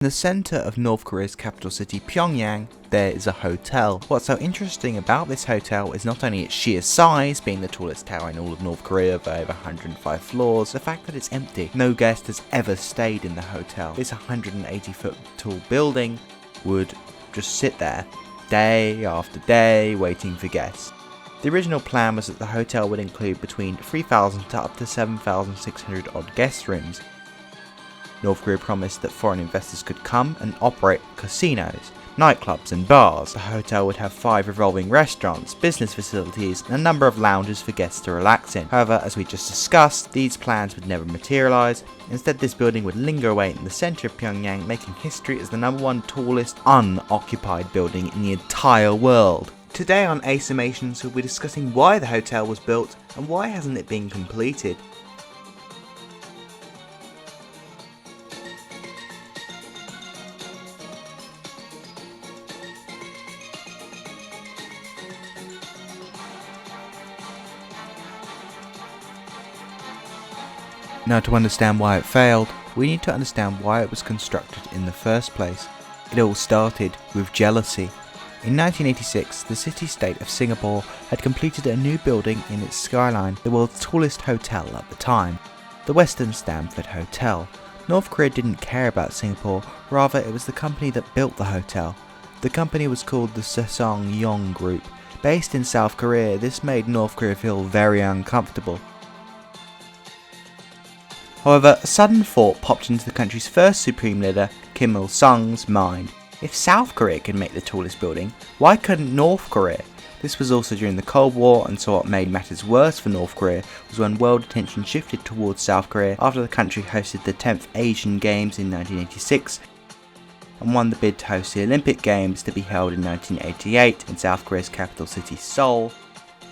In the center of North Korea's capital city Pyongyang, there is a hotel. What's so interesting about this hotel is not only its sheer size, being the tallest tower in all of North Korea with over 105 floors, the fact that it's empty. No guest has ever stayed in the hotel. This 180-foot tall building would just sit there, day after day, waiting for guests. The original plan was that the hotel would include between 3,000 to up to 7,600 odd guest rooms. North Korea promised that foreign investors could come and operate casinos, nightclubs and bars. The hotel would have 5 revolving restaurants, business facilities and a number of lounges for guests to relax in. However, as we just discussed, these plans would never materialise. Instead, this building would linger away in the centre of Pyongyang, making history as the #1 tallest unoccupied building in the entire world. Today on Asamations, we'll be discussing why the hotel was built and why hasn't it been completed. Now, to understand why it failed, we need to understand why it was constructed in the first place. It all started with jealousy. In 1986, the city-state of Singapore had completed a new building in its skyline, the world's tallest hotel at the time, the Western Stamford Hotel. North Korea didn't care about Singapore, rather it was the company that built the hotel. The company was called the Sejong Group. Based in South Korea, this made North Korea feel very uncomfortable. However, a sudden thought popped into the country's first supreme leader, Kim Il-sung's mind. If South Korea could make the tallest building, why couldn't North Korea? This was also during the Cold War, and so what made matters worse for North Korea was when world attention shifted towards South Korea after the country hosted the 10th Asian Games in 1986 and won the bid to host the Olympic Games to be held in 1988 in South Korea's capital city Seoul.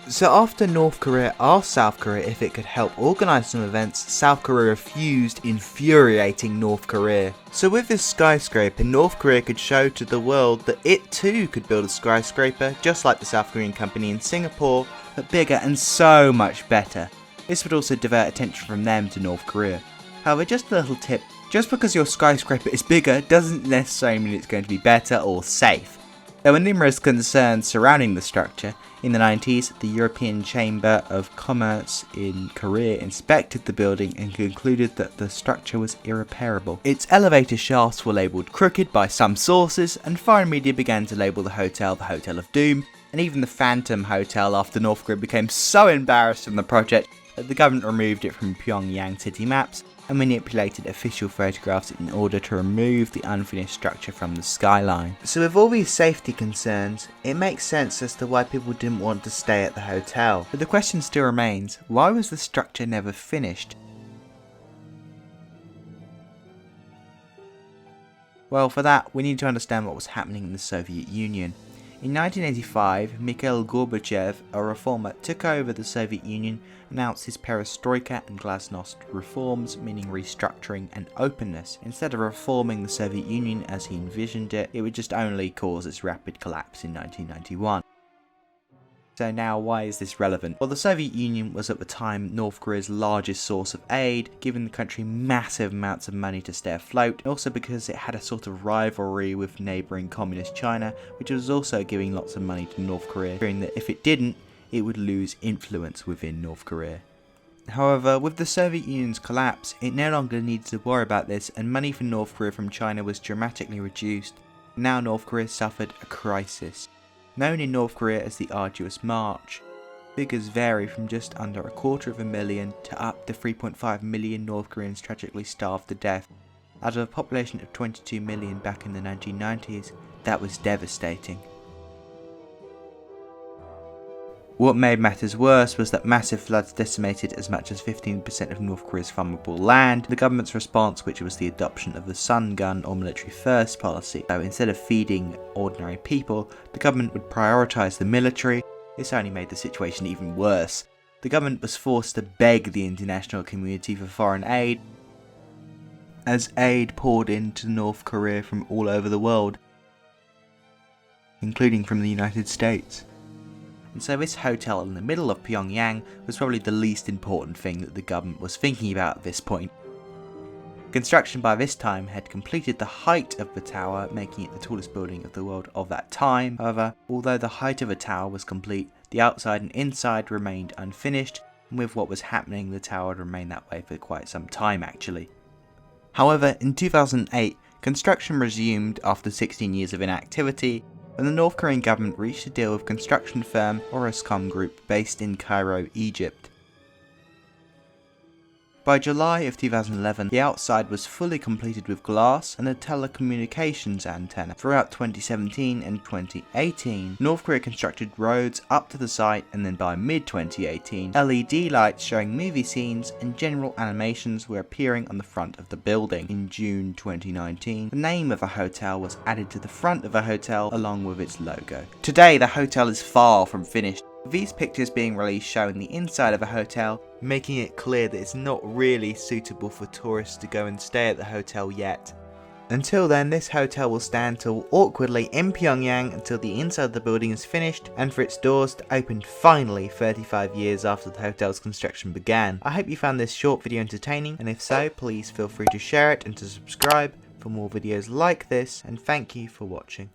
So after North Korea asked South Korea if it could help organise some events, South Korea refused, infuriating North Korea. So with this skyscraper, North Korea could show to the world that it too could build a skyscraper just like the South Korean company in Singapore, but bigger and so much better. This would also divert attention from them to North Korea. However, just a little tip, just because your skyscraper is bigger doesn't necessarily mean it's going to be better or safe. There were numerous concerns surrounding the structure. In the 90s, the European Chamber of Commerce in Korea inspected the building and concluded that the structure was irreparable. Its elevator shafts were labelled crooked by some sources, and foreign media began to label the Hotel of Doom, and even the Phantom Hotel after North Korea became so embarrassed from the project that the government removed it from Pyongyang city maps and manipulated official photographs in order to remove the unfinished structure from the skyline. So with all these safety concerns, it makes sense as to why people didn't want to stay at the hotel. But the question still remains, why was the structure never finished? Well, for that, we need to understand what was happening in the Soviet Union. In 1985, Mikhail Gorbachev, a reformer, took over the Soviet Union, announced his perestroika and glasnost reforms, meaning restructuring and openness. Instead of reforming the Soviet Union as he envisioned it, it would just only cause its rapid collapse in 1991. So now, why is this relevant? Well, the Soviet Union was at the time North Korea's largest source of aid, giving the country massive amounts of money to stay afloat, and also because it had a sort of rivalry with neighbouring communist China, which was also giving lots of money to North Korea, fearing that if it didn't, it would lose influence within North Korea. However, with the Soviet Union's collapse, it no longer needed to worry about this, and money for North Korea from China was dramatically reduced. Now North Korea suffered a crisis. Known in North Korea as the Arduous March, figures vary from just under 250,000 to up to 3.5 million North Koreans tragically starved to death. Out of a population of 22 million back in the 1990s, that was devastating. What made matters worse was that massive floods decimated as much as 15% of North Korea's farmable land. The government's response, which was the adoption of the Sun Gun or military first policy. So instead of feeding ordinary people, the government would prioritise the military. This only made the situation even worse. The government was forced to beg the international community for foreign aid, as aid poured into North Korea from all over the world, including from the United States. And so this hotel in the middle of Pyongyang was probably the least important thing that the government was thinking about at this point. Construction by this time had completed the height of the tower, making it the tallest building of the world of that time. However, although the height of the tower was complete, the outside and inside remained unfinished, and with what was happening, the tower would remain that way for quite some time actually. However, in 2008, construction resumed after 16 years of inactivity, when the North Korean government reached a deal with construction firm Orascom Group based in Cairo, Egypt. By July of 2011, the outside was fully completed with glass and a telecommunications antenna. Throughout 2017 and 2018, North Korea constructed roads up to the site, and then by mid-2018, LED lights showing movie scenes and general animations were appearing on the front of the building. In June 2019, the name of a hotel was added to the front of a hotel along with its logo. Today, the hotel is far from finished, with these pictures being released showing the inside of a hotel, making it clear that it's not really suitable for tourists to go and stay at the hotel yet. Until then, this hotel will stand till awkwardly in Pyongyang until the inside of the building is finished and for its doors to open finally 35 years after the hotel's construction began. I hope you found this short video entertaining, and if so, please feel free to share it and to subscribe for more videos like this, and thank you for watching.